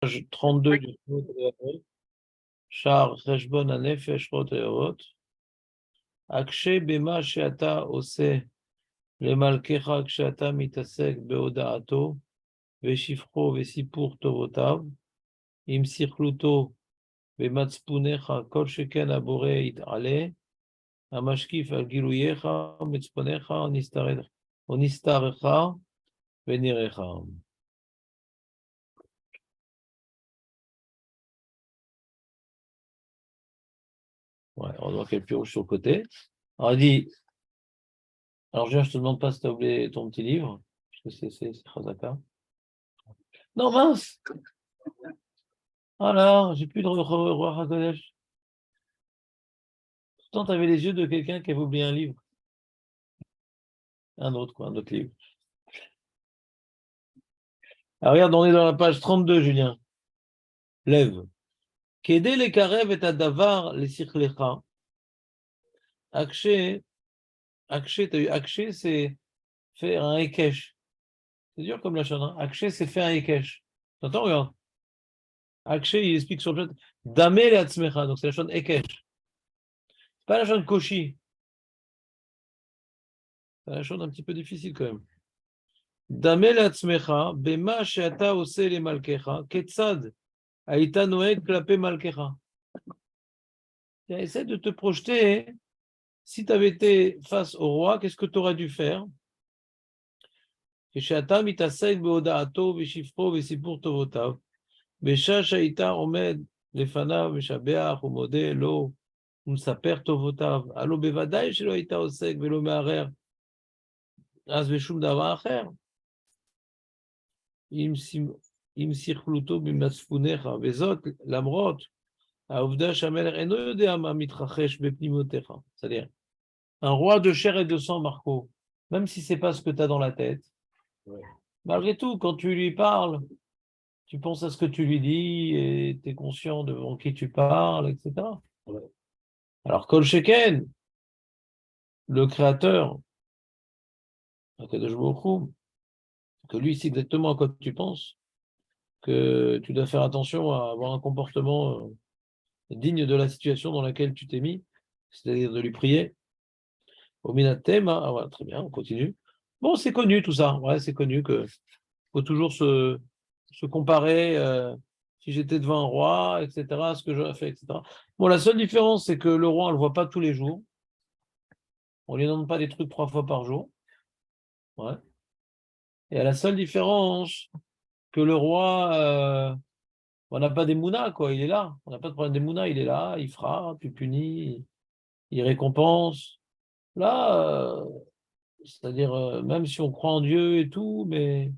Page 32 du Shar Cheshbon HaNefesh Rot Eorot. Akshe bema sheata ose lemalkecha ksheata mitasek beodaato veshifro vesipur tovotav im sichluto vematzpunecha kol sheken abore it'ale amashkif al giluyecha mitzponecha onistarecha venirecha. Ouais, on voit qu'il y a le plus rouge sur le côté. Alors, il dit, alors je te demande pas si tu as oublié ton petit livre, parce que c'est Chazaka. Non, mince! Alors, j'ai plus de roi HaKodesh. Pourtant, tu avais les yeux de quelqu'un qui avait oublié un livre. Un autre livre. Alors, regarde, on est dans la page 32, Julien. Lève. Kede le karev et adavar le sichlecha. Akshe, t'as eu Akshe, c'est faire un ekesh. C'est dur comme la chaîne. Akshe, c'est faire un ekesh. T'entends, regarde. Akshe, il explique sur le chat. Damé le atzmecha, donc c'est la chaîne ekesh. C'est pas la chaîne koshi. C'est la chaîne un petit peu difficile quand même. Damé le atzmecha, bema sheata ose le malkecha, ketzad. Aïta Noé clapé Malkecha. Essaie de te projeter. Si tu avais été face au roi, qu'est-ce que tu aurais dû faire? Keshatam itasek beodaato veshifro vesipur tovotav. Beshash aïta omed lefanav meshabeach umode lo umsaper tovotav. Alo bevadai shelo aïta osek velo me'arer. Az veshum davar acher. Im sichluto bimatzpunecha vezot lamrot. C'est-à-dire, un roi de chair et de sang, Marco, même si c'est pas ce que tu as dans la tête, malgré tout, quand tu lui parles, tu penses à ce que tu lui dis et tu es conscient devant qui tu parles, etc. Alors, Kol Sheken, le créateur, Akadosh Baruch Hu, que lui, c'est exactement à quoi tu penses, que tu dois faire attention à avoir un comportement digne de la situation dans laquelle tu t'es mis, c'est-à-dire de lui prier. Au Minatem, ah ouais, très bien, on continue. Bon, c'est connu tout ça, ouais, c'est connu que faut toujours se comparer, si j'étais devant un roi, etc., ce que j'aurais fait, etc. Bon, la seule différence, c'est que le roi, on ne le voit pas tous les jours. On ne lui donne pas des trucs 3 fois par jour. Ouais. Et la seule différence, que le roi, on n'a pas des mounas, quoi, il est là. On n'a pas de problème des mounas, il est là, il frappe, il punit, il récompense. Là, c'est-à-dire, même si on croit en Dieu et tout, mais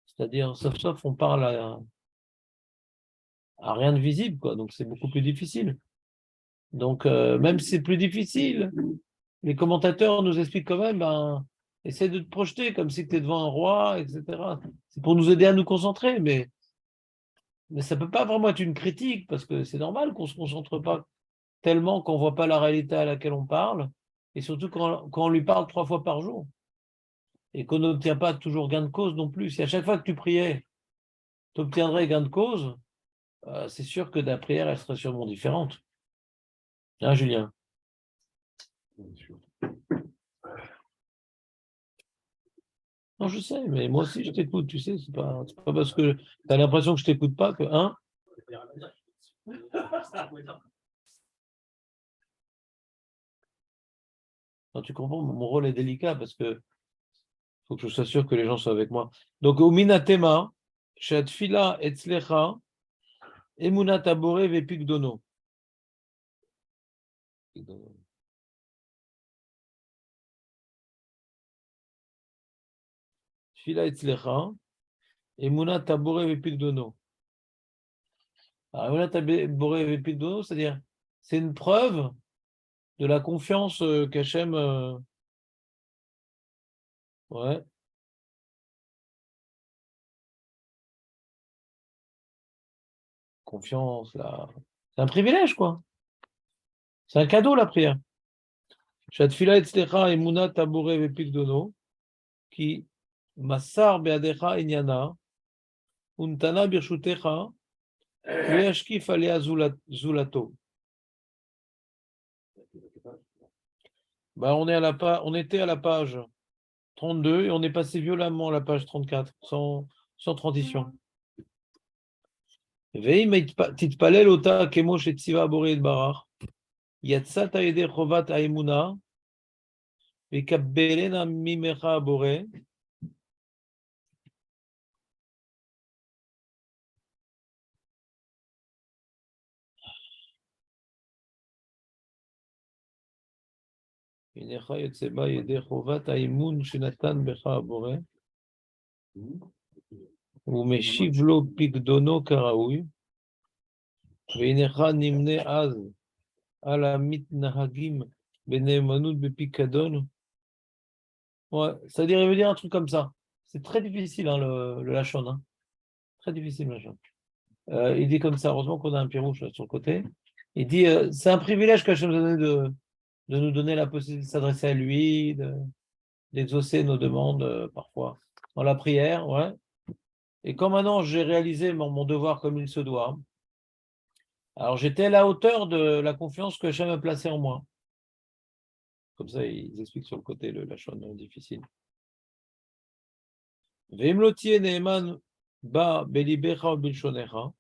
c'est-à-dire, sauf on parle à rien de visible, quoi. Donc c'est beaucoup plus difficile. Donc même si c'est plus difficile, les commentateurs nous expliquent quand même, ben, essaie de te projeter comme si tu es devant un roi, etc. C'est pour nous aider à nous concentrer, mais ça peut pas vraiment être une critique, parce que c'est normal qu'on se concentre pas tellement qu'on voit pas la réalité à laquelle on parle, et surtout quand on lui parle 3 fois par jour, et qu'on n'obtient pas toujours gain de cause non plus. Si à chaque fois que tu priais, tu obtiendrais gain de cause, c'est sûr que ta prière, elle serait sûrement différente. Hein, Julien? Non, je sais, mais moi aussi, je t'écoute, tu sais, c'est pas parce que tu as l'impression que je t'écoute pas que, hein? Non, tu comprends, mon rôle est délicat parce que faut que je sois sûr que les gens soient avec moi. Donc, au Minatema, Shatfila Etzlecha, Emunat Abore Vepikdono. Tfila Etzlecha, Emunat Abore Vepikdono. Alors, Emunat Abore Vepikdono, c'est-à-dire, c'est une preuve de la confiance qu'Hachem. Ouais. Confiance, là. C'est un privilège, quoi. C'est un cadeau, la prière. Shatfila etzlecha emuna tabure vepikdono, qui massar beadecha inyana, Untana birshutecha, veashkif alea zulato. Bah, on était à la page 32 et on est passé violemment à la page 34, sans transition. Veim titpalel ota kemo shetsiva borei et barach. Yatsat aede chovat haemuna. Vekabbelena mimecha borei. Inecha yotseba yede chovat haemun shenatan becha borei. ומשיב לו פקדונו כראוי, והנך נמנה אז על המתנהגים בנאמנות בפיקדון. Ouais, c'est-à-dire, il veut dire un truc comme ça. C'est très difficile, hein, le Lachon. Hein. Très difficile, le Lachon. Il dit comme ça, heureusement qu'on a un pirouche là, sur le côté. Il dit, c'est un privilège qu'Hachem nous a donné de nous donner la possibilité de s'adresser à lui, d'exaucer nos demandes parfois dans la prière. Ouais. Et comme maintenant j'ai réalisé mon devoir comme il se doit, alors j'étais à la hauteur de la confiance que Hachem a placée en moi. Comme ça, ils expliquent sur le côté le Lachon difficile. Veimlotie neeman ba belibecha bilshonecha.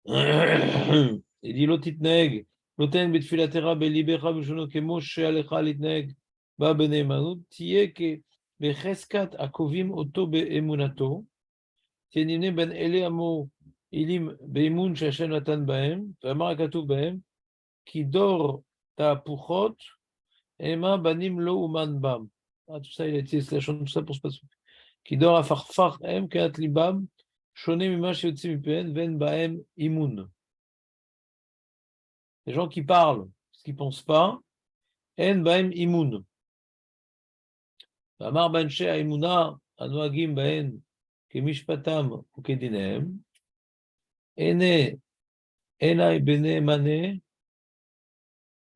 Il dit l'otitneg, l'oten betfilatera belibecha bilshono kemo shealecha litneg ba beneemanut tie ke becheskat akovim oto beemunato tienine ben ele amo ilim beimun shashem natan bahem ve'amar hakatuv bahem ki dor ta'apuchot ema banim lo uman bam. Ah, tout ça, il a utilisé la chose, tout ça pour se passer. Qui dort à farfar em kat libam, shoné mima shiotzi mipen, ven baem imun. Les gens qui parlent, ce qu'ils ne pensent pas, en baem imun. Amar banche aimuna, anoagim baen, kemishpatam ou kedinem, ene, enai bene mane,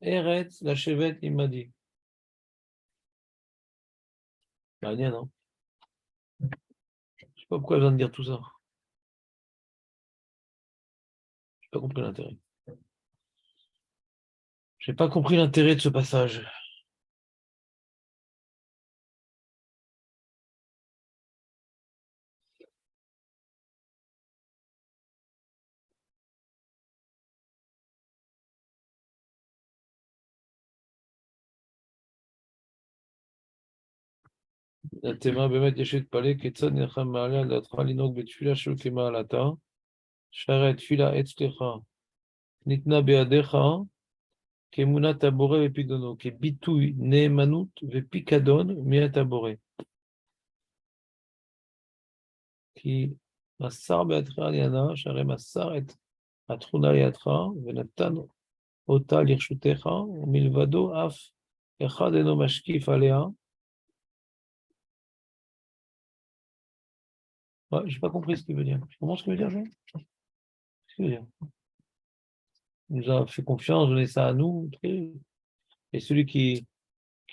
eretz la chevet imadi. Rien, non? Je ne sais pas pourquoi je viens de dire tout ça. Je n'ai pas compris l'intérêt. Je n'ai pas compris l'intérêt de ce passage. התימה באמת יש להתפלא כיצד נלחם מעלה על דעתך לנהוג בתפילה שלא כמעלתה, שהרי התפילה אצלך ניתנה בידיך כאמונת הבורא ופיקדונו, כביטוי נאמנות ופיקדון מיד הבורא. כי מסר בידך עניינה, שהרי מסר את התכונה לידך ונתן אותה לרשותך, ומלבדו אף אחד אינו משקיף עליה. Ouais, je n'ai pas compris ce qu'il veut dire. Tu comprends ce qu'il veut dire, Jean? Qu'est-ce qu'il veut dire? Il nous a fait confiance, donné ça à nous. Et celui qui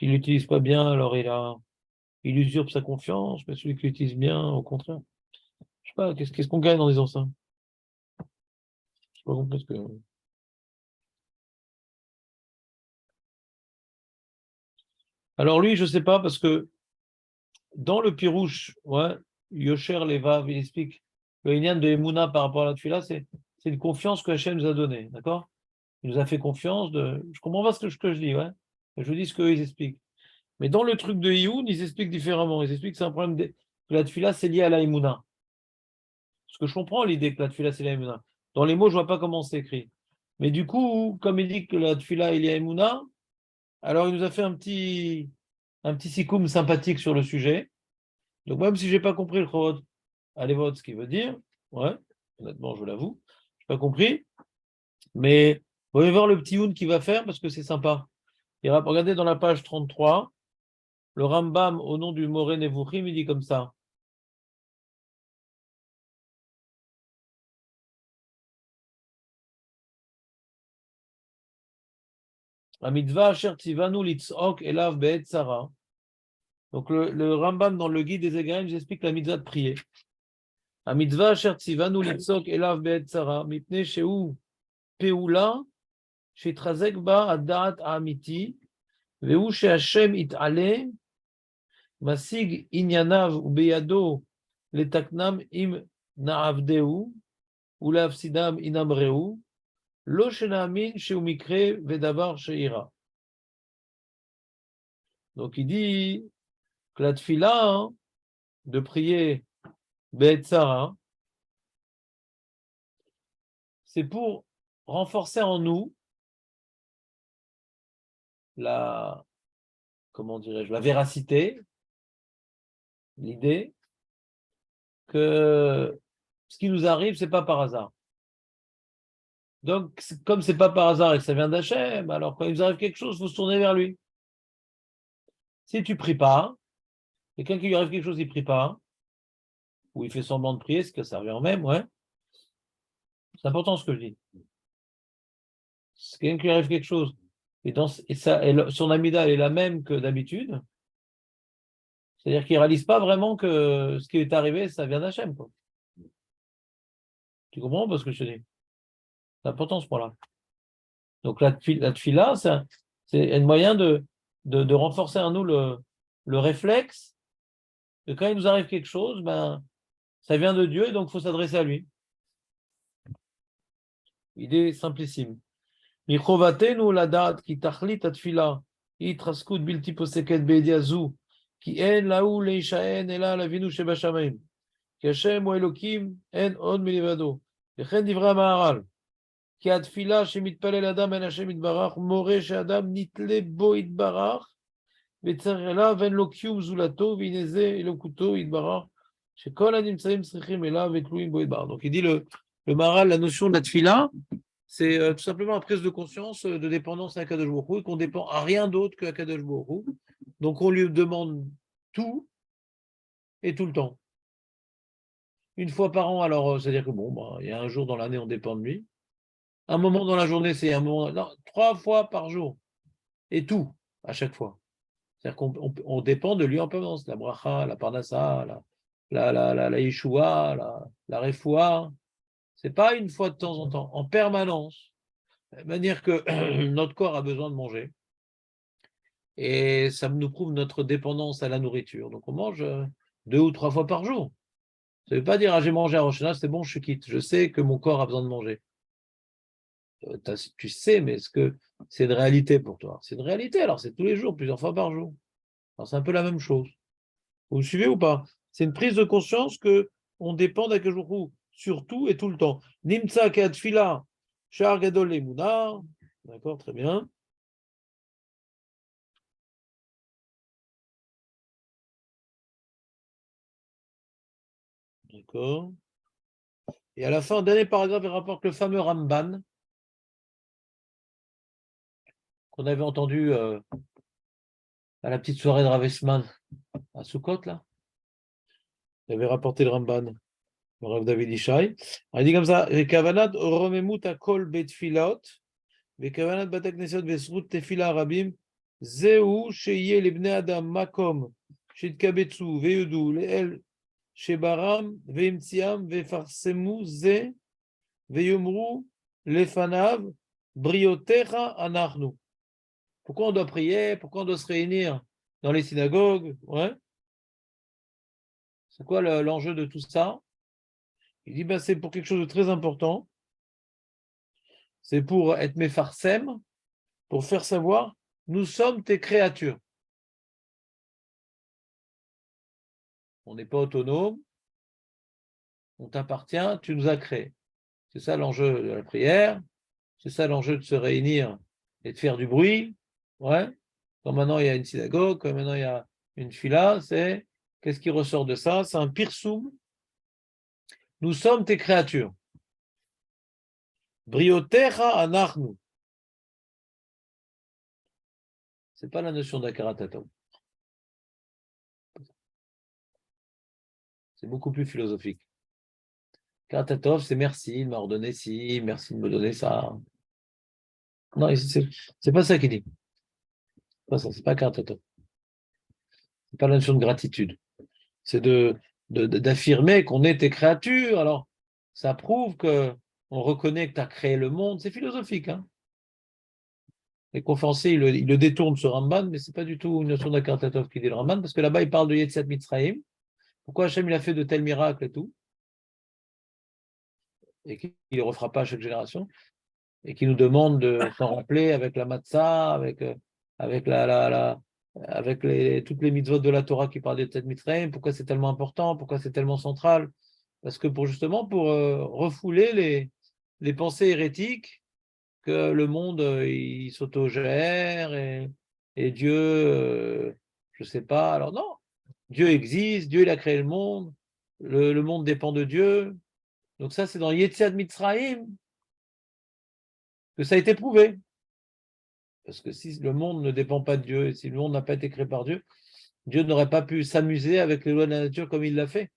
ne l'utilise pas bien, alors il usurpe sa confiance, mais celui qui l'utilise bien, au contraire. Je sais pas, qu'est-ce qu'on gagne en disant ça? Je sais pas compris ce que. Alors lui, je ne sais pas, parce que dans le Pirouche, ouais, Yosher Levav, il explique le Inyan de Emouna par rapport à la Tfila, c'est une confiance que Hachem nous a donnée, d'accord? Il nous a fait confiance de. Je comprends pas ce que je dis, ouais. Je dis ce qu'eux ils expliquent. Mais dans le truc de Ioun, ils expliquent différemment. Ils expliquent que c'est un problème que la Tfila, c'est lié à la Emouna. Parce que je comprends l'idée que la Tfila, c'est la Emouna. Dans les mots, je ne vois pas comment c'est écrit. Mais du coup, comme il dit que la Tfila, il y a Emouna, alors il nous a fait un petit sikoum sympathique sur le sujet. Donc même si je n'ai pas compris le Chorot Alevot, ce qu'il veut dire, ouais, honnêtement, je l'avoue, je n'ai pas compris. Mais vous allez voir le petit Youn qu'il va faire parce que c'est sympa. Regardez dans la page 33, le Rambam, au nom du Moré Nevuchim, il dit comme ça. Amidva asher tzivanu litzok elav be'et tzara. Donc le Rambam, dans le guide des Égarim, j'explique la mitzvah de prier. La mitzvah asher tzivanu litzok elav be'et tzara, mipnei shehu peula, shitrazek ba adat ha'amiti, ve'hu she'Hashem it'ale, masig inyanav ubeyado letaknam im na'avdehu, ולהפסידם אינם ראו, לא שנאמין שהוא מקרה ודבר שאירע. Donc il dit que la tfila, de prier Be'et Tzara, c'est pour renforcer en nous la, comment dirais-je, la véracité, l'idée que ce qui nous arrive, c'est pas par hasard. Donc, comme c'est pas par hasard et que ça vient d'Hachem, alors quand il nous arrive quelque chose, il faut se tourner vers lui. Si tu pries pas, quelqu'un qui lui arrive quelque chose, il prie pas, ou il fait semblant de prier, ce que ça revient même, ouais. C'est important ce que je dis. Si quelqu'un qui lui arrive quelque chose, et son amida est la même que d'habitude, c'est-à-dire qu'il ne réalise pas vraiment que ce qui est arrivé, ça vient d'Hachem, quoi. Tu comprends parce que je te dis? C'est important ce point-là. Donc la tfila, c'est un moyen de renforcer en nous le réflexe que quand il nous arrive quelque chose, ben, ça vient de Dieu et donc il faut s'adresser à lui. Idée simplissime. Michovatenu ladat ki tachlit atfila itraskut bilti poseket be'ediazu ki en laou leishaen ela lavinu shebashamayim ki Hashem ou Elokim en od milivado וכן דברי המהר"ל כי התפילה שמתפלל אדם אל השם יתברך מורה שאדם נתלה בו יתברך וצריך אליו אין לו קיום זולתו והנה זה אלוקותו יתברך שכל הנמצאים צריכים אליו ותלויים בו יתברך. Donc il dit le Maharal, la notion de la tfila, c'est tout simplement la prise de conscience de dépendance à Akadosh Baruch Hu et qu'on dépend à rien d'autre que Akadosh Baruch Hu. Donc on lui demande tout et tout le temps. Une fois par an, alors c'est-à-dire que bon, bah, il y a un jour dans l'année, on dépend de lui. Un moment dans la journée, c'est un moment, non, 3 fois par jour. Et tout, à chaque fois. C'est-à-dire qu'on dépend de lui en permanence. La bracha, la parnassa, la yeshua, la refoua. C'est pas une fois de temps en temps, en permanence. De manière que notre corps a besoin de manger. Et ça nous prouve notre dépendance à la nourriture. Donc on mange 2 ou 3 fois par jour. Ça ne veut pas dire, ah, j'ai mangé à Rosh Hashanah, c'est bon, je quitte. Je sais que mon corps a besoin de manger. Tu sais, mais est-ce que c'est une réalité pour toi? C'est une réalité, alors c'est tous les jours, plusieurs fois par jour. Alors c'est un peu la même chose. Vous me suivez ou pas? C'est une prise de conscience qu'on dépend d'Akadosh Baruch Hu sur tout et tout le temps. Nimtza ke'atfila shar gadol le'emunah. D'accord, très bien. D'accord. Et à la fin, dernier paragraphe, il rapporte le fameux Ramban qu'on avait entendu à la petite soirée de Ravesman à Sukkot, là. Il avait rapporté le Ramban, le Rav David Ishai. Il dit comme ça, Kavanat romemut akol betfilot, וכוונת בתי הכנסת בזכות תפילה רבים, זהו שיהיה לבני אדם מקום שיתקבצו ויודו לאל שברם והמציאם ויפרסמו זה ויאמרו לפניו בריותיך אנחנו. Pourquoi on doit prier? Pourquoi on doit se réunir dans les synagogues? Ouais. C'est quoi l'enjeu de tout ça? Il dit c'est pour quelque chose de très important. C'est pour être mefarsem, pour faire savoir, nous sommes tes créatures. On n'est pas autonome, on t'appartient, tu nous as créés. C'est ça l'enjeu de la prière, c'est ça l'enjeu de se réunir et de faire du bruit. Ouais. Comme maintenant il y a une synagogue, comme maintenant il y a une fila, c'est qu'est-ce qui ressort de ça? C'est un pirsoum. Nous sommes tes créatures. Briotecha anachnu. C'est pas la notion d'Akarat-Tatov. C'est beaucoup plus philosophique. Akarat-Tatov, c'est merci, il m'a ordonné ci, merci de me donner ça. Non, c'est pas ça qu'il dit. C'est pas ça, c'est pas Akarat-Tatov. C'est pas la notion de gratitude. C'est d'affirmer qu'on est tes créatures. Alors, ça prouve qu'on reconnaît que tu as créé le monde. C'est philosophique. Hein. Les conférenciers, ils le détournent ce Ramban, mais ce n'est pas du tout une notion d'Akartatov qui dit le Ramban, parce que là-bas, il parle de Yetziat Mitzrayim. Pourquoi Hachem il a fait de tels miracles et tout, et qu'il ne le refera pas à chaque génération, et qu'il nous demande de s'en rappeler avec la matzah, avec toutes les mitzvot de la Torah qui parlent de Yetziat Mitzrayim, pourquoi c'est tellement important, pourquoi c'est tellement central. Parce que justement, pour refouler les pensées hérétiques que le monde, il s'autogère et Dieu, je ne sais pas. Alors non, Dieu existe, Dieu il a créé le monde, le monde dépend de Dieu. Donc ça, c'est dans Yetziat Mitzrayim que ça a été prouvé. Parce que si le monde ne dépend pas de Dieu, et si le monde n'a pas été créé par Dieu, Dieu n'aurait pas pu s'amuser avec les lois de la nature comme il l'a fait.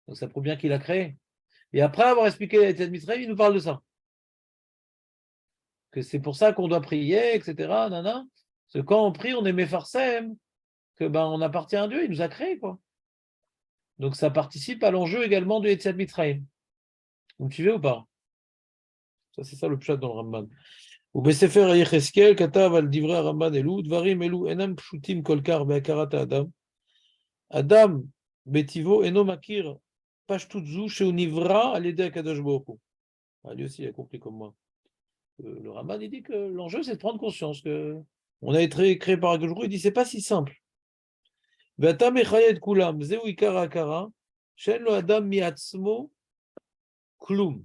Donc ça prouve bien qu'il a créé. Et après avoir expliqué Yetziat Mitzrayim, il nous parle de ça. Que c'est pour ça qu'on doit prier, etc. Nana. Parce que quand on prie, on est Mefarsem, que on appartient à Dieu, il nous a créés, quoi. Donc ça participe à l'enjeu également du Yetziat Mitzrayim. Vous me suivez ou pas? Ça, c'est ça le pshat dans le Ramban. Ou Besefer Yecheskel, Katav al Divrei Ramban Elu, Dvarim Elu, Enam Pshutim Kolkar, Beakarat Adam. Adam, Betivo, Eno Makir, Pashtutzu, Sheunivra, Alede Akadosh Baruch. Lui aussi, il a compris comme moi. Le Ramban, il dit que l'enjeu, c'est de prendre conscience que on a été créé par Akadosh Baruch. Il dit, c'est pas si simple. ואתה מחיה את כולם, זהו עיקר ההכרה, שאין לו אדם מעצמו כלום,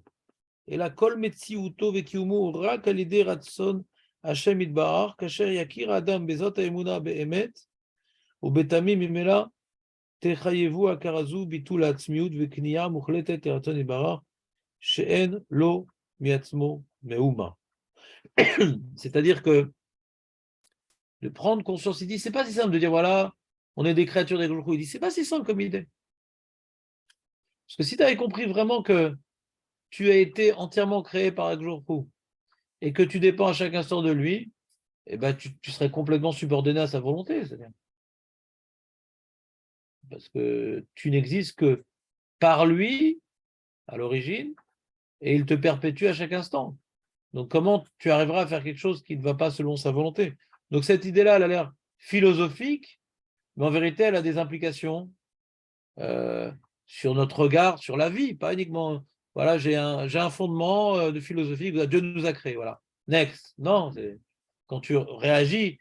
אלא כל מציאותו וקיומו הוא רק על ידי רצון השם יתברך, כאשר יכיר האדם בזאת האמונה באמת, ובתמים ממילא תחייבו הכרה זו ביטול העצמיות וכניעה מוחלטת לרצון יתברך, שאין לו מעצמו מאומה. C'est-à-dire que de prendre conscience, il dit, c'est pas si simple de dire, voilà, on est des créatures des jours. Il dit, c'est pas si simple comme idée. Parce que si tu avais compris vraiment que tu as été entièrement créé par Akjorkou et que tu dépends à chaque instant de lui, eh ben, tu serais complètement subordonné à sa volonté. C'est-à-dire. Parce que tu n'existes que par lui, à l'origine, et il te perpétue à chaque instant. Donc comment tu arriveras à faire quelque chose qui ne va pas selon sa volonté? Donc cette idée-là, elle a l'air philosophique, mais en vérité, elle a des implications sur notre regard, sur la vie, pas uniquement. Voilà, j'ai un fondement de philosophie, Dieu nous a créés, voilà. Next. Non, quand tu réagis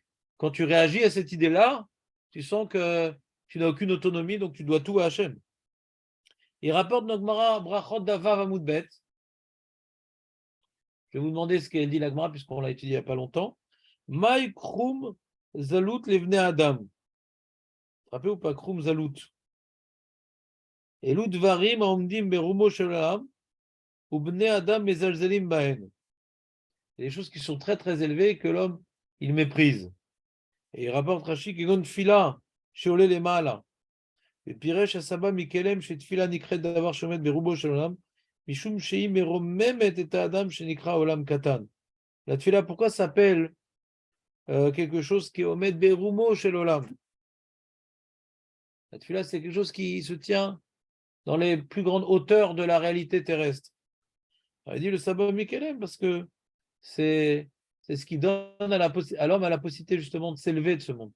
à cette idée-là, tu sens que tu n'as aucune autonomie, donc tu dois tout à Hachem. Il rapporte Nogmara Brachot Davav Amoudbet. Je vais vous demander ce qu'elle dit la Gemara, puisqu'on l'a étudié il n'y a pas longtemps. Maï Krum Zalut Levne Adam. Vous vous rappelez ou pas Krum Zalut? Elu Dvarim Aomdim Berumo Shelam. Ou Bne Adam Mezalzelim Bahen. Il y a des choses qui sont très très élevées et que l'homme, il méprise. Et il rapporte Rashi qui donne Fila, Sheolé les Maala. Et Piresh Asaba Mikelem, Shet Fila Nikret Davar Shomet Berubo Shelolam, Mishum Shei Meromemet et Adam Shenikra Olam Katan. La Tfila, pourquoi s'appelle quelque chose qui est Omet Berumo Shelolam? La Tfila, c'est quelque chose qui se tient dans les plus grandes hauteurs de la réalité terrestre. Il dit le Saba Mikelem parce que c'est ce qui donne à l'homme la possibilité justement de s'élever de ce monde.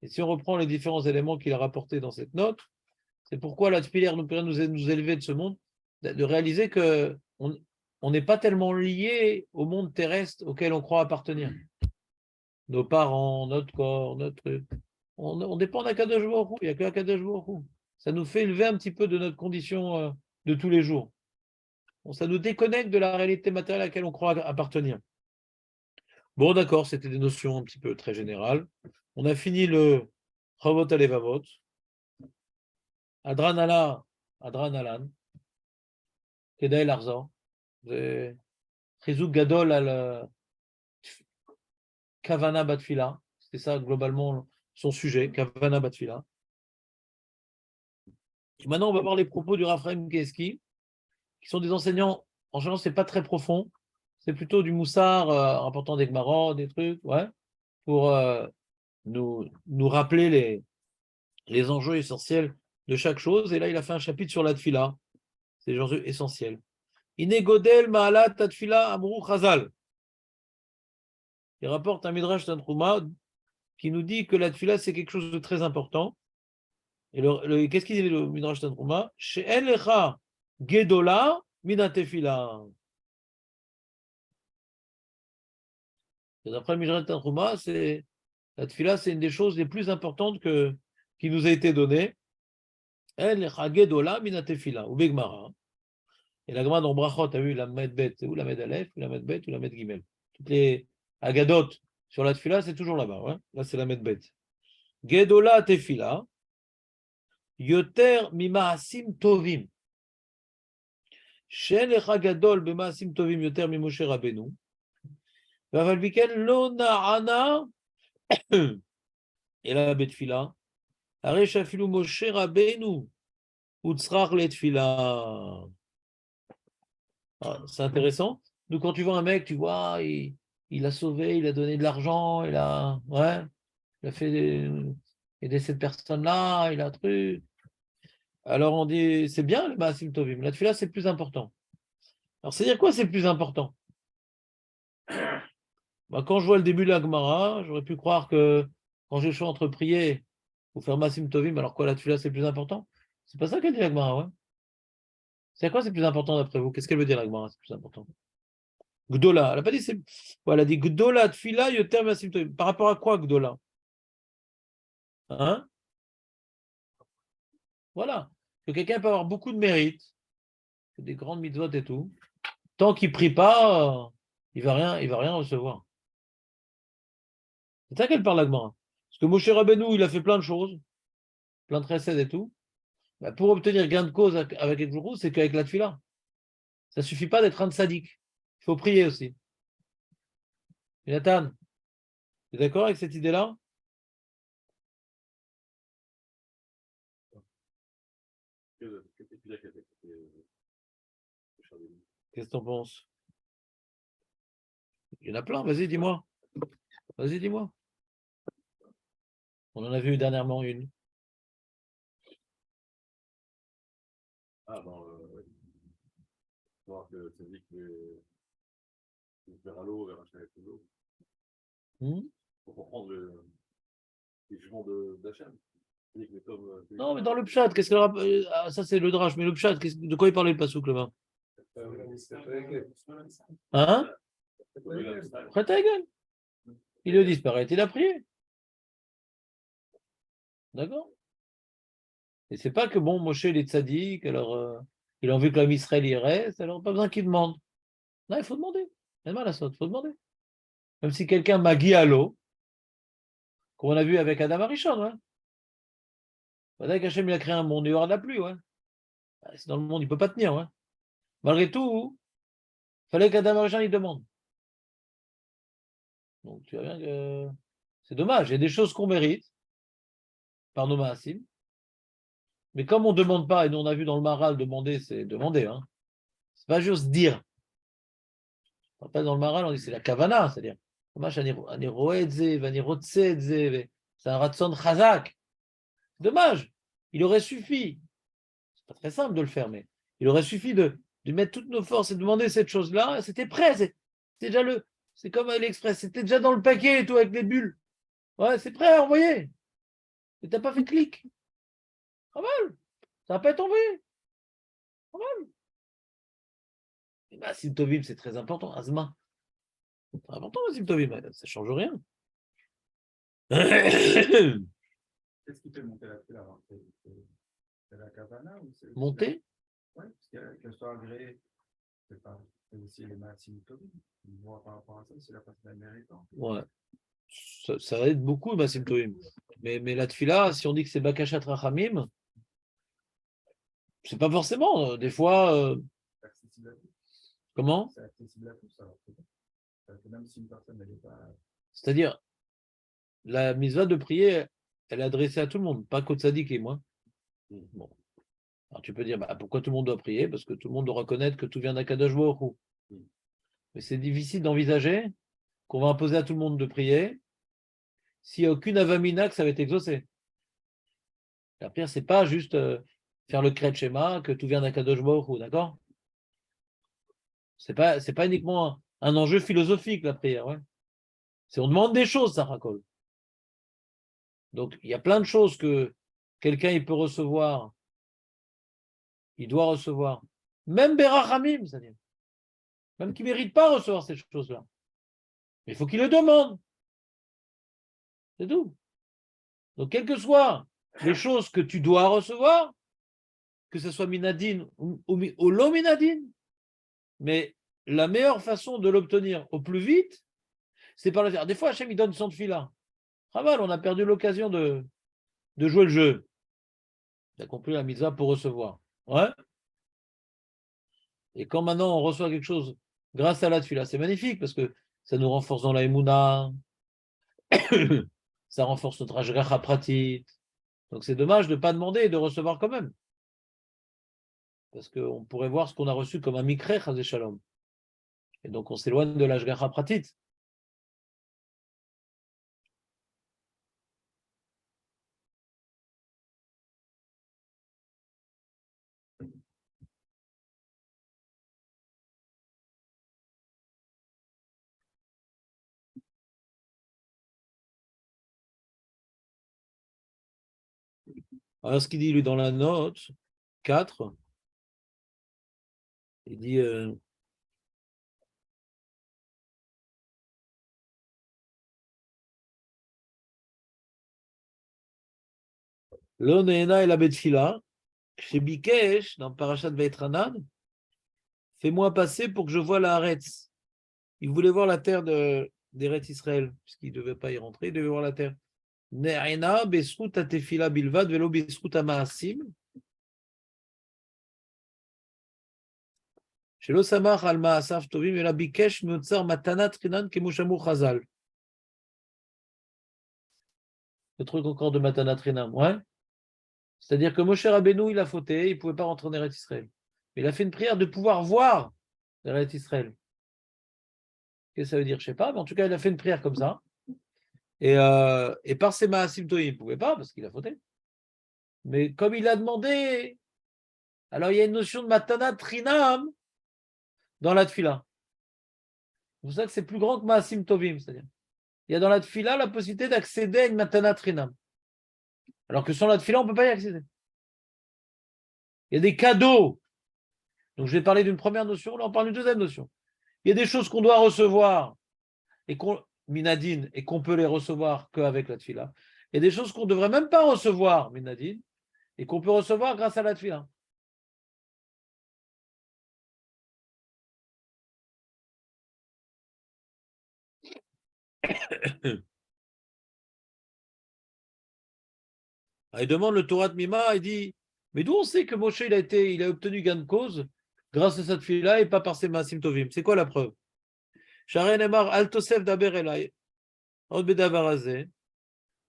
Et si on reprend les différents éléments qu'il a rapportés dans cette note, c'est pourquoi la Tpiler nous permet de nous élever de ce monde, de réaliser qu'on n'est pas tellement lié au monde terrestre auquel on croit appartenir. Nos parents, notre corps, on dépend d'Akadosh Baruch Hu, il n'y a que Akadosh Baruch Hu. Ça nous fait élever un petit peu de notre condition de tous les jours. Bon, ça nous déconnecte de la réalité matérielle à laquelle on croit appartenir. Bon, d'accord, c'était des notions un petit peu très générales. On a fini le Chavot Alevavot. Adran Alan, Kedai Larzan, Chizuk Gadol al Kavana Batfila. C'était ça globalement son sujet, Kavana Batfila. Maintenant, on va voir les propos du Raphaël Keski, qui sont des enseignants, en général, c'est pas très profond, c'est plutôt du moussard, rapportant des Gmarot, des trucs, ouais, pour nous rappeler les enjeux essentiels de chaque chose. Et là, il a fait un chapitre sur la tfila, c'est les enjeux essentiels. Inegodel ma'alat tfila amrou chazal. Il rapporte un midrash Tantruma qui nous dit que la tfila, c'est quelque chose de très important. Et qu'est-ce qu'il dit le midrash Tantruma? She'en lecha gedola mina tefila. D'après le midrash Tantruma, la tfila, c'est une des choses les plus importantes qui nous a été donnée. Elle lecha gedola mina tefila, ou begmara. Et la Gemara dans Brachot, tu as vu la Med Bet, ou la Med Aleph, ou la Med Bet, ou la Med Gimel. Toutes les Agadot sur la Tfila, c'est toujours là-bas. Ouais, là, c'est la Med Bet. Gedola Tefila, Yoter Mimaasim Tovim. Shen Lecha Gadol Bemaasim Tovim Yoter Mimoshe Rabbeinu. Vaval Biken Lo Na'ana. Et la Betfila. Aresh Afilu Moshe Rabbeinu. Utzrach Letfila. C'est intéressant. Donc, quand tu vois un mec, tu vois, il a sauvé, il a donné de l'argent, il a fait aider cette personne-là, il a truc. Alors, on dit, c'est bien le Maasim Tovim. La tefila, c'est plus important. Alors, c'est-à-dire quoi, c'est plus important? Quand je vois le début de la Gemara, j'aurais pu croire que quand j'ai le choix entre prier ou faire Maasim Tovim, alors quoi, la tefila, c'est plus important? C'est pas ça qu'elle dit la Gemara, ouais. C'est quoi, c'est plus important d'après vous? Qu'est-ce qu'elle veut dire la Gemara, c'est plus important? Gdola. Elle n'a pas dit c'est. Ouais, elle a dit Gdola tfila yoter maasim tovim. Par rapport à quoi Gdola? Hein? Voilà. Que quelqu'un peut avoir beaucoup de mérite, des grandes mitzvot et tout. Tant qu'il ne prie pas, il va rien recevoir. C'est ça qu'elle parle la Gemara. Parce que Moshe Rabbeinu, il a fait plein de choses, plein de recèdes et tout. Bah, pour obtenir gain de cause avec les jours, c'est qu'avec la tfila. Ça ne suffit pas d'être un sadique. Il faut prier aussi. Jonathan, tu es d'accord avec cette idée-là? Qu'est-ce que tu en penses? Il y en a plein, vas-y, dis-moi. Vas-y, dis-moi. On en a vu dernièrement une. Ah, dans que ça dit que vers à l'eau, vers un chalet de l'eau. Pour comprendre les jugements d'Hachem. Non, mais dans le pshat, qu'est-ce que ça c'est le drache, mais le pshat, de quoi il parlait le pasouk là-bas? Hein? Prêt ta gueule. Il le disparaît, il a prié. D'accord? Et c'est pas que bon, Moshe il est tzaddik, alors il a envie que l'homme Israël y reste, alors pas besoin qu'il demande. Non, il faut demander. Il faut demander. Même si quelqu'un m'a à l'eau, comme on a vu avec Adam Arishon, hein. Voilà qu'Hachem il a créé un monde, il y aura de la pluie, ouais. C'est dans le monde, il ne peut pas tenir, ouais. Malgré tout, il fallait qu'Adam Arishon il demande. Donc tu vois bien que c'est dommage, il y a des choses qu'on mérite par nos maasim, mais comme on ne demande pas, et nous on a vu dans le Maral, demander, c'est demander, hein. C'est pas juste dire. Pas dans le Maral, on dit c'est la kavana, c'est-à-dire, c'est un ratson chazak. Dommage, il aurait suffi, c'est pas très simple de le faire, mais il aurait suffi de mettre toutes nos forces et de demander cette chose-là, c'était prêt, c'est déjà c'est comme à l'Express, c'était déjà dans le paquet et tout avec les bulles. Ouais, c'est prêt à envoyer. Et t'as pas fait clic. Pas mal. Ça va pas être envoyé. Pas mal. Et bah, Tovim, c'est très important. Azma. C'est très important, Tovim. Ça change rien. Qu'est-ce qui fait monter la tefila? C'est la kavana ou c'est monter? Oui, parce qu'elle soit agréée. C'est pas aussi les Maasim Tovim. On voit par rapport à ça, c'est la personne méritant. Ouais. Ça aide beaucoup, Massim Tovim. Mais la tfila, si on dit que c'est Bakashat Rachamim, c'est pas forcément. Des fois. C'est accessible à tous. Comment? C'est accessible à tous. Alors, même si une personne n'est pas. C'est-à-dire, la mitzvah de prier, elle est adressée à tout le monde, pas qu'au tzaddik et moi. Bon. Alors tu peux dire, bah, pourquoi tout le monde doit prier? Parce que tout le monde doit reconnaître que tout vient d'Akadosh Baruch Mais c'est difficile d'envisager qu'on va imposer à tout le monde de prier s'il n'y a aucune avamina que ça va être exaucé. La prière, c'est pas juste faire le kriyat shema, que tout vient d'Akadosh Baruch Hu, d'accord? C'est pas uniquement un enjeu philosophique, la prière. Ouais. On demande des choses, ça racole. Donc, il y a plein de choses que quelqu'un il peut recevoir, il doit recevoir. Même Berachamim, c'est-à-dire. Même qui ne mérite pas recevoir ces choses-là. Mais il faut qu'il le demande. C'est tout. Donc, quelles que soient les choses que tu dois recevoir, que ce soit minadine ou lominadine, mais la meilleure façon de l'obtenir au plus vite, c'est par le faire. Des fois, Hachem, il donne son tefila. Raval, on a perdu l'occasion de jouer le jeu. Tu as compris la mitzvah pour recevoir. Ouais. Et quand maintenant on reçoit quelque chose grâce à la tefila, c'est magnifique parce que ça nous renforce dans la émouna, ça renforce notre ashgacha pratit. Donc c'est dommage de ne pas demander et de recevoir quand même. Parce qu'on pourrait voir ce qu'on a reçu comme un mikre, chazé shalom. Et donc on s'éloigne de l'ashgacha pratit. Alors ce qu'il dit lui dans la note 4, il dit Lo neena el abetfila, chez Bikesh, dans Parashat Vaetranan, fais-moi passer pour que je voie la Haaretz. Il voulait voir la terre d'Eretz Israël, puisqu'il ne devait pas y rentrer, il devait voir la terre. Ne'ena besrut atefila bilvad velo besrut amaasim. Shelo samach al maasav tovim ela bikesh miotzar matanat rinan kemushamu chazal. Le truc encore de matanat rinan, ouais. C'est-à-dire que Moshe Rabbeinu, il a fauté, il ne pouvait pas rentrer en Eretz Israël. Mais il a fait une prière de pouvoir voir Eretz Israël. Qu'est-ce que ça veut dire? Je ne sais pas, mais en tout cas, il a fait une prière comme ça. Et par ses maasim tovim, il ne pouvait pas parce qu'il a fauté. Mais comme il a demandé, alors il y a une notion de matanat rinam dans la tfila. C'est pour ça que c'est plus grand que maasim tovim. C'est-à-dire, il y a dans la tfila la possibilité d'accéder à une matanat rinam. Alors que sans la tfila, on ne peut pas y accéder. Il y a des cadeaux. Donc je vais parler d'une première notion, là on parle d'une deuxième notion. Il y a des choses qu'on doit recevoir et qu'on minadine et qu'on peut les recevoir qu'avec la tfila. Il y a des choses qu'on ne devrait même pas recevoir, minadine, et qu'on peut recevoir grâce à la tfila. Il demande le Torah de Mima, il dit, mais d'où on sait que Moshe il a obtenu gain de cause grâce à cette fille-là et pas par ses maasim tovim? C'est quoi la preuve? Sharen Emar al Tosef daber elai, od bedavar hazeh,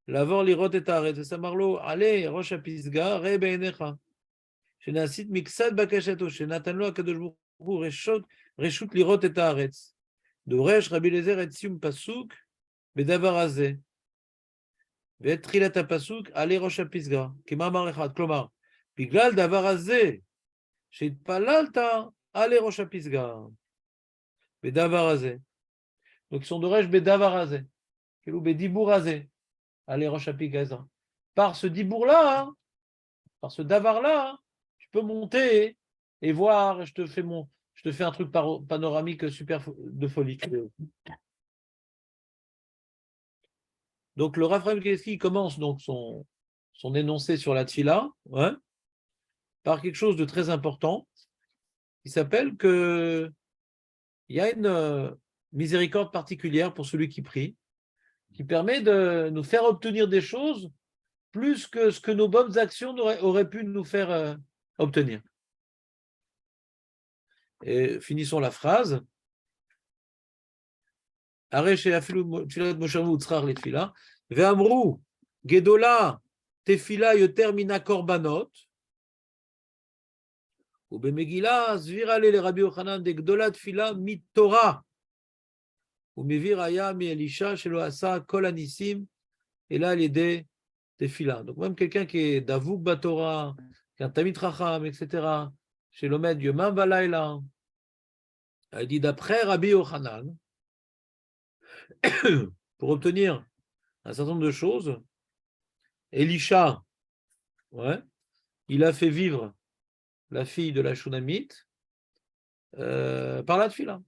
lavor lirot et haaretz, vesamarlo, allez, rosh hapisga, re beinecha, shenasit miksad bakashato, shenatan lo hakadosh baruch hu reshut lirot et haaretz, doresh Rabbi Eliezer et sium pasuk bedavar hazeh. ואת תחילת הפסוק עלי ראש הפסגה, כמאמר אחד, כלומר, בגלל דבר הזה שהתפללת עלי ראש הפסגה, בדבר הזה. Donc, ils sont דורש בדבר הזה, כאילו בדיבור הזה, עלי ראש הפסגה. Par ce dibour-là, par ce davar-là, tu peux monter et voir, je te fais un truc panoramique super de folie. Donc le Rav Chaim Kanievski commence donc son énoncé sur la tfila, ouais, par quelque chose de très important, qui s'appelle que il y a une miséricorde particulière pour celui qui prie, qui permet de nous faire obtenir des choses plus que ce que nos bonnes actions auraient pu nous faire obtenir. Et finissons la phrase. הרי שאפילו תפילת משה רבנו הוצרח לתפילה, ואמרו, גדולה תפילה יותר מן הקורבנות, ובמגילה סבירה לי לרבי יוחנן דגדולה תפילה מתורה, ומביא ראיה מאלישע שלא עשה כל הניסים et là, l'idée Tefila. Donc, même quelqu'un qui est Davouk Batora, qui est un Tamid Racham, etc., chez l'Omed Yomam Valaila, il dit d'après Rabbi Yochanan, pour obtenir un certain nombre de choses, Elisha, ouais, il a fait vivre la fille de la Shunamite par la Tefila,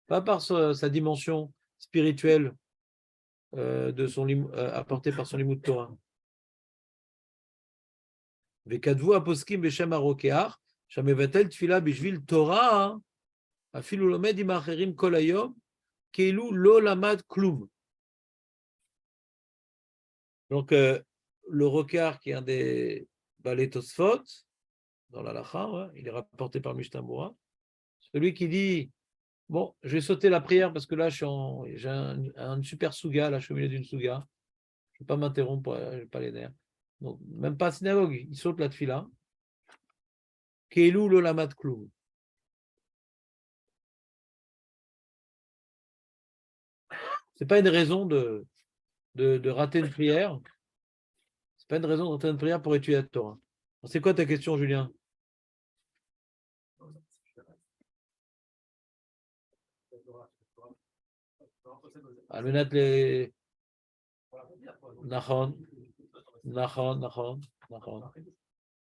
pas par sa dimension spirituelle apportée par son Limud Torah. Vekadvu aposkim beshem harokeach, shamevatel tefila bishvil Torah, afilu lomed im acherim kol hayom, keilu lo lamad klum. Donc, le Rokeach, qui est un des balais Tosfot, dans l'Alacha, ouais, il est rapporté par Mishnah Berurah, celui qui dit, bon, je vais sauter la prière parce que là, j'ai un super souga, là, je suis au milieu d'une souga, je ne vais pas m'interrompre, je n'ai pas les nerfs. Donc, même pas synagogue, il saute la tefila. Keilu lo lamad klum. Ce n'est pas une raison de rater une prière. C'est pas une raison de rater une prière pour étudier la Torah. C'est quoi ta question, Julien? Almenat les... Nachon.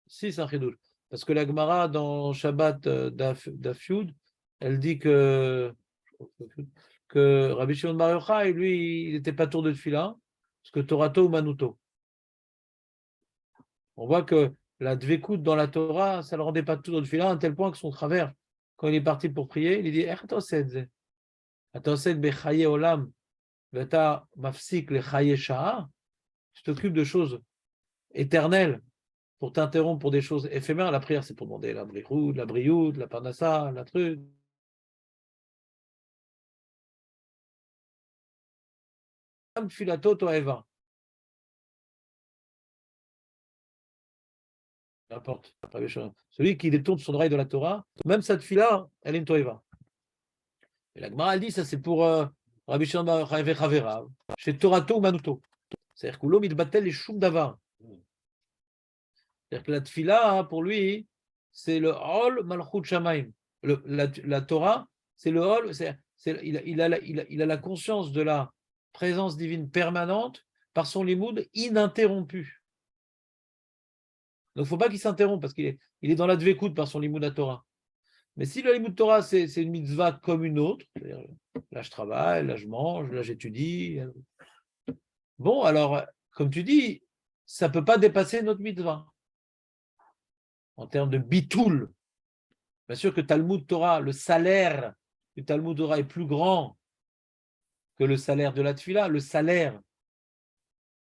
Si, c'est un chidouche. Parce que la Gemara, dans Shabbat Daf Yud, elle dit que Rabbi Shimon Bar Yochai, lui, il n'était pas tour de tefila, parce que Torato ou Manuto. On voit que la dvekout dans la Torah, ça ne le rendait pas tour de tefila, à tel point que son travers, quand il est parti pour prier, il dit Atosed bechaye olam, veta mafsik le chaye sha'a, tu t'occupes de choses éternelles pour t'interrompre pour des choses éphémères. La prière, c'est pour demander la brioud, la parnassa, la truc. Filato toeva. N'importe. Celui qui détourne son oreille de la Torah, même cette fila, elle est une toeva. Et la Gemara, elle dit, ça c'est pour Rabbi Shimon Bar Yochai vechaverav, chez Torato ou Manuto. C'est-à-dire que l'homme, il battait les choum d'avar. C'est-à-dire que la tfila, pour lui, c'est le hol malchut shamaim. La Torah, c'est le hol, il a la conscience de la présence divine permanente par son limoud ininterrompu. Donc, il ne faut pas qu'il s'interrompe parce qu'il est dans la dvekout par son limoud à Torah. Mais si le limoud Torah, c'est une mitzvah comme une autre, c'est-à-dire, là je travaille, là je mange, là j'étudie. Bon, alors, comme tu dis, ça ne peut pas dépasser notre mitzvah. En termes de bitoul, bien sûr que Talmud Torah, le salaire du Talmud Torah est plus grand que le salaire de la tfila. Le salaire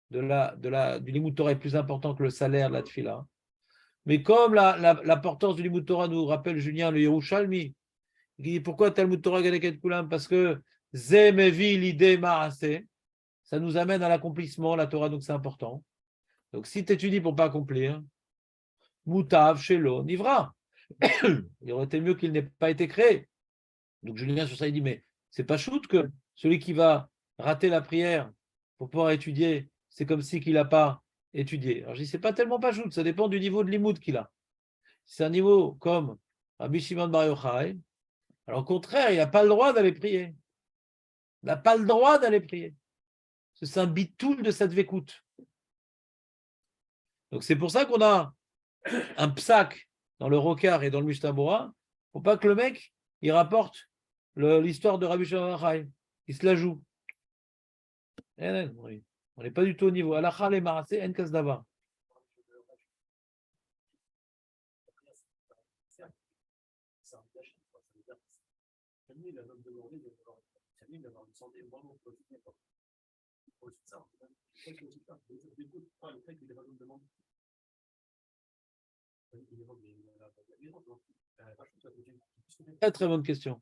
du Limud Torah est plus important que le salaire de la tfila. Mais comme l'importance du Limud Torah nous rappelle Julien le Yerushalmi, il dit pourquoi Talmud Torah Gadeket Kulam? Parce que Zemevi l'idée Maaseh, ça nous amène à l'accomplissement, la Torah, donc c'est important. Donc si tu étudies pour ne pas accomplir, Moutav, Shelo, Nivra. Il aurait été mieux qu'il n'ait pas été créé. Donc Julien sur ça, il dit, mais c'est pas shoot que celui qui va rater la prière pour pouvoir étudier, c'est comme si qu'il n'a pas étudié. Alors je dis, c'est pas tellement pas shoot, ça dépend du niveau de limoud qu'il a. Si c'est un niveau comme Rabbi Shimon Bar Yochai, alors au contraire, il n'a pas le droit d'aller prier. Il n'a pas le droit d'aller prier. C'est un bitoul de cette vécoute. Donc c'est pour ça qu'on a un psak dans le Rokar et dans le Mishnah Berurah, pour pas que le mec, il rapporte l'histoire de Rabbi Shimon Bar Yochai. Il se la joue. On n'est pas du tout au niveau. Alacha le marase en kasdava. Très très bonne question.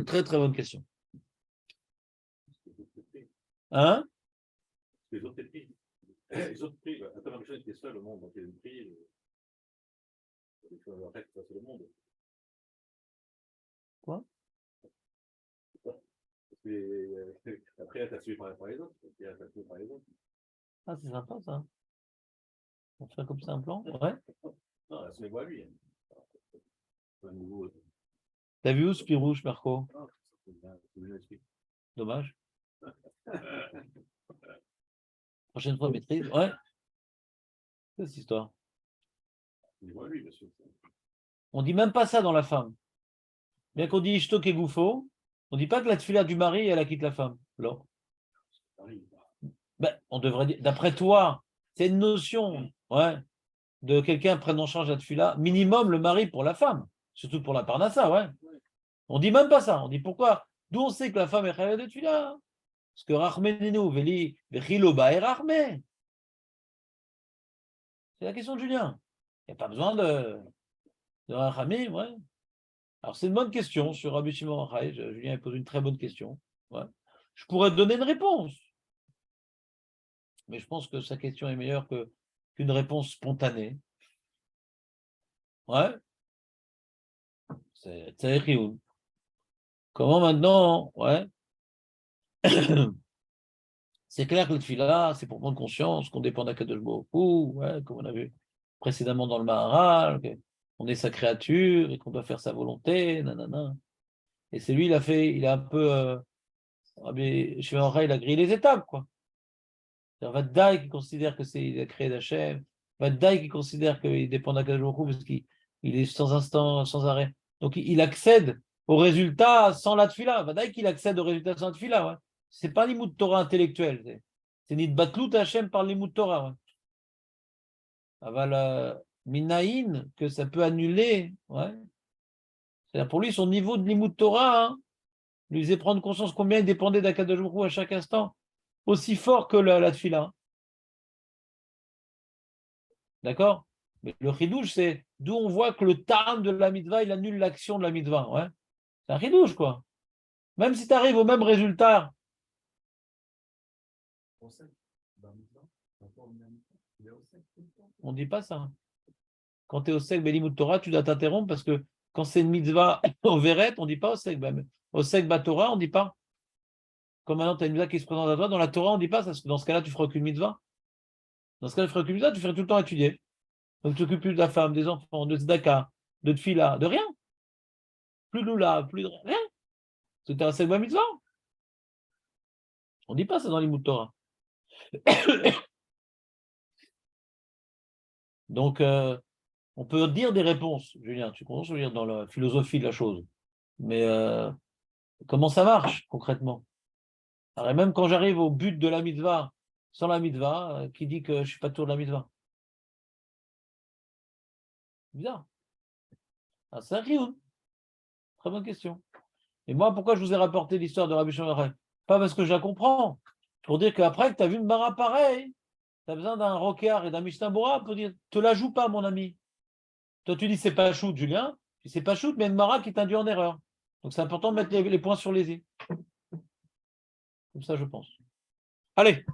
Très très bonne question. Hein? Les autres prix. Les autres prix, la première chose qui est seule au monde, donc il y a une prix, le reste, c'est le monde. Quoi? Parce Après, elle t'a suivi par les autres. Ah, c'est sympa ça. On fait comme ça un plan. Ouais. Non, c'est les voix lui. T'as vu où ce rouge, Marco? Dommage. Prochaine fois, maîtrise. Ouais. C'est cette histoire. On dit même pas ça dans la femme. Bien qu'on dit Ishto Kegoufo, on dit pas que la tefila du mari, elle quitte la femme. Non. Ben, on devrait dire, d'après toi, c'est une notion, ouais, de quelqu'un prenne en charge la tefila, minimum le mari pour la femme, surtout pour la parnassa, ouais. On dit même pas ça. On dit pourquoi? D'où on sait que la femme est chayav de tefila? Parce que Rachmenenu, Veli, Vechiloba et Rachme. C'est la question de Julien. Il n'y a pas besoin de Rachamim, ouais. Alors, c'est une bonne question sur Rabbi Shimon Achai. Julien a posé une très bonne question. Ouais. Je pourrais te donner une réponse. Mais je pense que sa question est meilleure qu'une réponse spontanée. Ouais. C'est Tzarech. Comment maintenant? Ouais. C'est clair que le tefila, c'est pour prendre conscience qu'on dépend d'Akadosh Baruch Hu, ouais, comme on a vu précédemment dans le Maharal, qu'on est sa créature et qu'on doit faire sa volonté, nanana. Et c'est lui, il a un peu, Rabbi Shimon Achai, il a grillé les étapes, quoi. Vaddaï qui considère que il a créé d'Hachem, Vaddaï qui considère qu'il dépend d'Akadosh Baruch Hu parce qu'il est sans instant, sans arrêt. Donc il accède au résultat sans la tefila. Vaddaï qu'il accède au résultat sans la tefila, ouais. C'est pas l'imout Torah intellectuel, c'est ni de batlout Hachem par l'imout Torah, ouais. Aval minaïn que ça peut annuler, ouais. C'est-à-dire pour lui son niveau de l'imout Torah, hein, lui faisait prendre conscience combien il dépendait d'Akadosh Baruch Hu à chaque instant, aussi fort que la tefila. D'accord? Mais le chidouche, c'est d'où on voit que le tam de la mitva, il annule l'action de la mitva. Ouais. C'est un chidouche, quoi. Même si tu arrives au même résultat. On ne dit pas ça. Quand tu es au sec, Belimut Torah, tu dois t'interrompre parce que quand c'est une mitzvah au Véret, on ne dit pas au sec. Au sec Torah, on ne dit pas. Comme maintenant, tu as une mitzvah qui se présente à toi, dans la Torah, on ne dit pas ça. Dans ce cas-là, tu ne feras aucune mitzvah. Dans ce cas-là, tu feras aucune mitzvah, tu ferais tout le temps étudier. Donc, tu t'occupes plus de la femme, des enfants, de tzedaka, de tfila, de rien. Plus de lula, plus de rien. C'était un sec mitzvah. On ne dit pas ça dans les Torah. Donc, on peut dire des réponses, Julien, tu commences à dire dans la philosophie de la chose. Mais comment ça marche concrètement? Alors, et même quand j'arrive au but de la mitzvah, sans la mitzvah, qui dit que je ne suis pas tour de la mitzvah? Bizarre. Ah, c'est un rioun. Très bonne question. Et moi, pourquoi je vous ai rapporté l'histoire de Rabbi Shimon Bar Yochai? Pas parce que je la comprends, pour dire qu'après que tu as vu une bara pareille, tu as besoin d'un rockard et d'un Mishnah Bora pour dire, te la joue pas, mon ami. Toi, tu dis, c'est pas shoot, Julien. C'est pas shoot, mais une mara qui t'induit en erreur. Donc, c'est important de mettre les points sur les i. Comme ça, je pense. Allez.